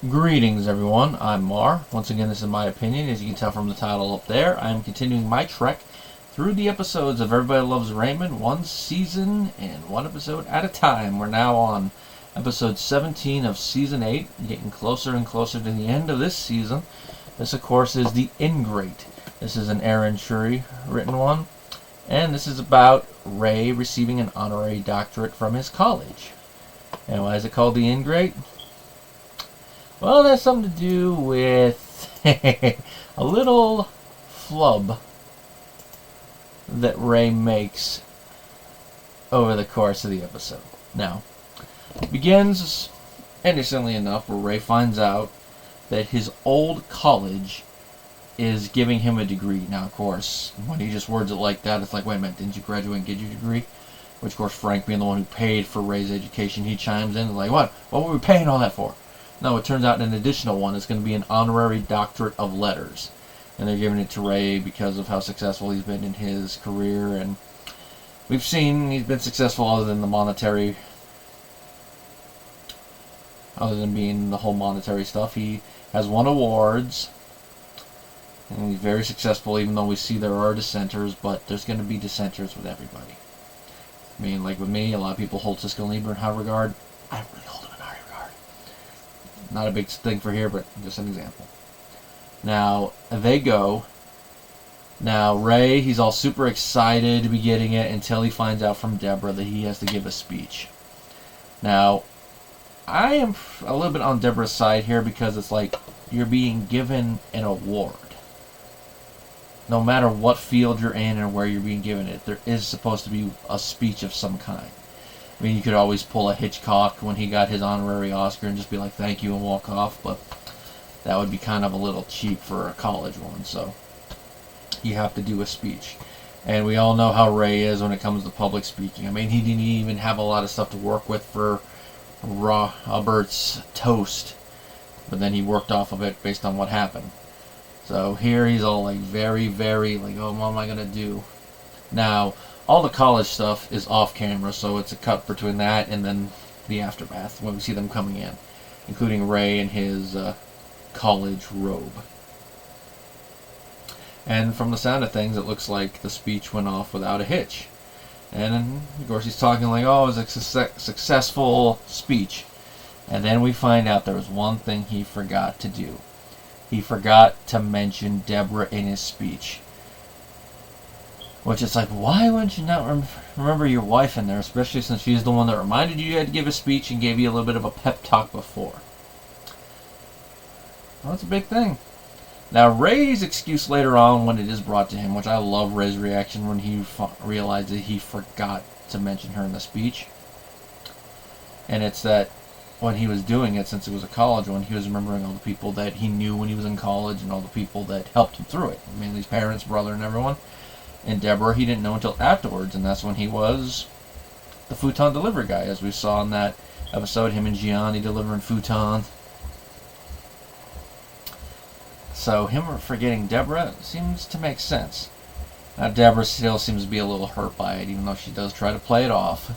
Greetings everyone, I'm Mar. Once again, this is my opinion. As you can tell from the title up there, I am continuing my trek through the episodes of Everybody Loves Raymond, one season and one episode at a time. We're now on episode 17 of season 8, getting closer and closer to the end of this season. This, of course, is the Ingrate. This is an Aaron Shuri written one, and this is about Ray receiving an honorary doctorate from his college. And why is it called the Ingrate? Well, it has something to do with a little flub that Ray makes over the course of the episode. Now, it begins innocently enough where Ray finds out that his old college is giving him a degree. Now, of course, when he just words it like that, it's like, wait a minute, didn't you graduate and get your degree? Which, of course, Frank, being the one who paid for Ray's education, he chimes in like, what were we paying all that for? No, it turns out an additional one is going to be an honorary doctorate of letters. And they're giving it to Ray because of how successful he's been in his career. And we've seen he's been successful other than the monetary, other than being the whole monetary stuff. He has won awards. And he's very successful, even though we see there are dissenters. But there's going to be dissenters with everybody. I mean, like with me, a lot of people hold Cisco and Lieber in high regard. I don't really hold him in high regard. Not a big thing for here, but just an example. Now, they go. Now, Ray, he's all super excited to be getting it until he finds out from Deborah that he has to give a speech. Now, I am a little bit on Deborah's side here because it's like you're being given an award. No matter what field you're in or where you're being given it, there is supposed to be a speech of some kind. I mean, you could always pull a Hitchcock when he got his honorary Oscar and just be like, thank you, and walk off, but that would be kind of a little cheap for a college one, so you have to do a speech. And we all know how Ray is when it comes to public speaking. I mean, he didn't even have a lot of stuff to work with for Robert's toast, but then he worked off of it based on what happened. So here he's all like very, very like, oh, what am I going to do? Now, all the college stuff is off camera, so it's a cut between that and then the aftermath when we see them coming in, including Ray in his college robe. And from the sound of things, it looks like the speech went off without a hitch. And of course he's talking like, oh, it was a successful speech. And then we find out there was one thing he forgot to do. He forgot to mention Deborah in his speech. Which is like, why wouldn't you not remember your wife in there, especially since she's the one that reminded you had to give a speech and gave you a little bit of a pep talk before? Well, that's a big thing. Now, Ray's excuse later on when it is brought to him, which I love Ray's reaction when he realized that he forgot to mention her in the speech. And it's that when he was doing it, since it was a college one, he was remembering all the people that he knew when he was in college and all the people that helped him through it. Mainly his parents, brother, and everyone. And Deborah, he didn't know until afterwards, and that's when he was the futon delivery guy, as we saw in that episode, him and Gianni delivering futon. So him forgetting Deborah seems to make sense. Now Deborah still seems to be a little hurt by it, even though she does try to play it off.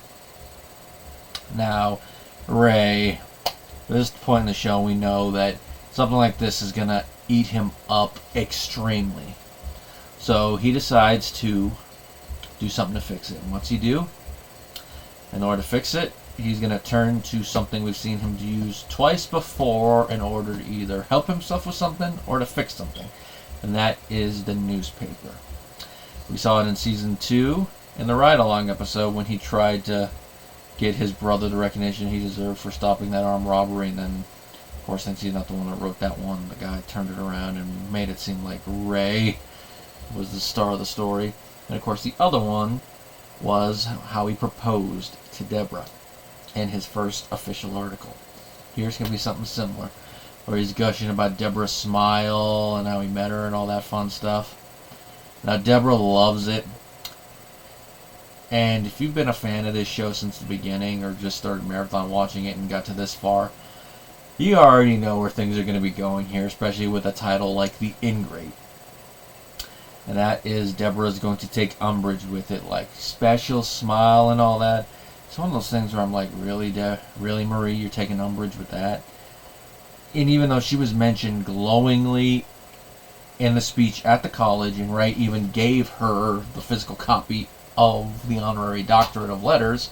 Now, Ray, at this point in the show, we know that something like this is going to eat him up extremely. So he decides to do something to fix it. And what's he do? In order to fix it, he's going to turn to something we've seen him use twice before in order to either help himself with something or to fix something. And that is the newspaper. We saw it in Season 2 in the ride-along episode when he tried to get his brother the recognition he deserved for stopping that armed robbery. And then, of course, since he's not the one that wrote that one, the guy turned it around and made it seem like Ray was the star of the story. And of course the other one was how he proposed to Deborah in his first official article. Here's going to be something similar, where he's gushing about Deborah's smile and how he met her and all that fun stuff. Now Deborah loves it, and if you've been a fan of this show since the beginning or just started marathon watching it and got to this far, you already know where things are going to be going here, especially with a title like The Ingrate. And that is Deborah's going to take umbrage with it, like special smile and all that. It's one of those things where I'm like, really, really, Marie, you're taking umbrage with that? And even though she was mentioned glowingly in the speech at the college, and Ray even gave her the physical copy of the honorary doctorate of letters,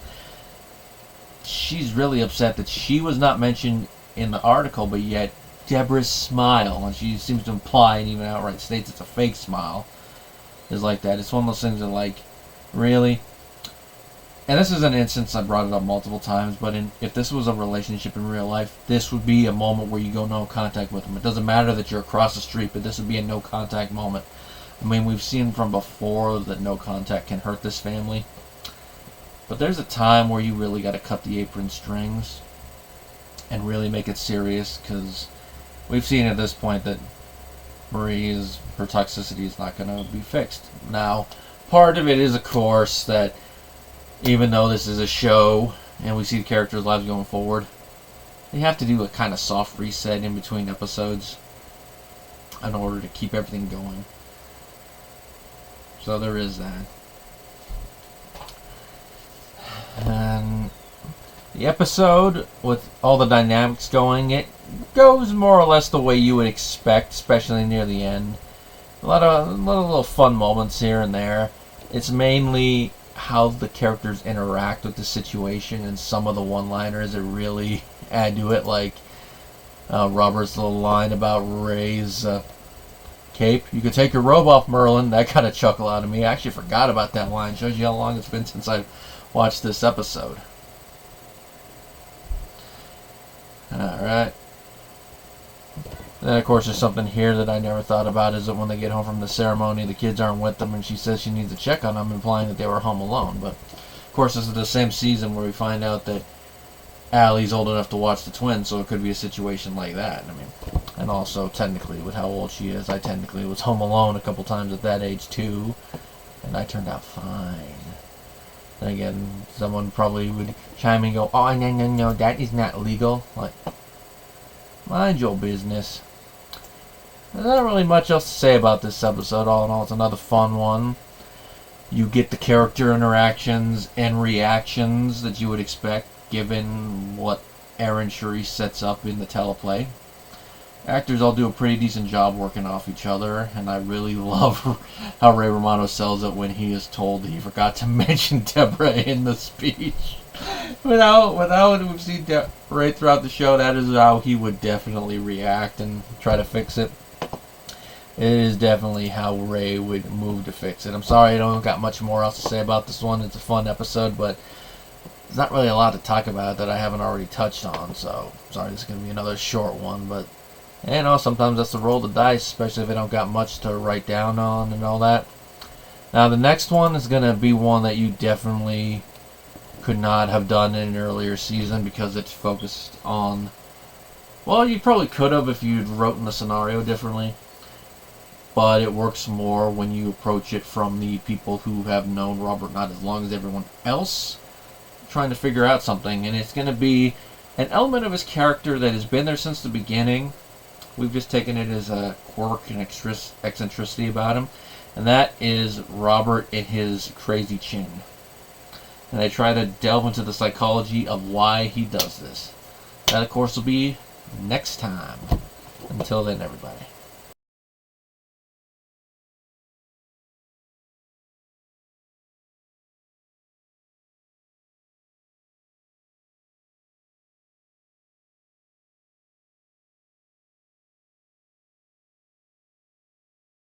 she's really upset that she was not mentioned in the article, but yet Deborah's smile, and she seems to imply and even outright states it's a fake smile, is like that. It's one of those things that, like, really? And this is an instance, I brought it up multiple times, but if this was a relationship in real life, this would be a moment where you go no contact with them. It doesn't matter that you're across the street, but this would be a no contact moment. I mean, we've seen from before that no contact can hurt this family. But there's a time where you really got to cut the apron strings and really make it serious, because we've seen at this point that her toxicity is not going to be fixed. Now, part of it is, of course, that even though this is a show and we see the characters' lives going forward, they have to do a kind of soft reset in between episodes in order to keep everything going. So there is that. And the episode, with all the dynamics going, it goes more or less the way you would expect, especially near the end. A lot of little fun moments here and there. It's mainly how the characters interact with the situation and some of the one-liners that really add to it, like Robert's little line about Ray's cape. You could take your robe off, Merlin. That got a chuckle out of me. I actually forgot about that line. Shows you how long it's been since I've watched this episode. Alright. Then, of course, there's something here that I never thought about, is that when they get home from the ceremony, the kids aren't with them, and she says she needs to check on them, implying that they were home alone. But, of course, this is the same season where we find out that Allie's old enough to watch the twins, so it could be a situation like that. I mean, and also, technically, with how old she is, I technically was home alone a couple times at that age, too, and I turned out fine. Then again, someone probably would chime in and go, "Oh, no, that is not legal." Like, mind your business. There's not really much else to say about this episode. All in all, it's another fun one. You get the character interactions and reactions that you would expect, given what Aaron Shuri sets up in the teleplay. Actors all do a pretty decent job working off each other, and I really love how Ray Romano sells it when he is told that he forgot to mention Deborah in the speech. Without we've seen Ray throughout the show, that is how he would definitely react and try to fix it. It is definitely how Ray would move to fix it. I'm sorry I don't got much more else to say about this one. It's a fun episode, but there's not really a lot to talk about that I haven't already touched on, so sorry this is going to be another short one, but you know, sometimes that's the roll of the dice, especially if I don't got much to write down on and all that. Now, the next one is going to be one that you definitely could not have done in an earlier season, because it's focused on, well, you probably could have if you'd written the scenario differently, but it works more when you approach it from the people who have known Robert not as long as everyone else, trying to figure out something. And it's going to be an element of his character that has been there since the beginning. We've just taken it as a quirk and eccentricity about him, and that is Robert and his crazy chin. And I try to delve into the psychology of why he does this. That, of course, will be next time. Until then, everybody.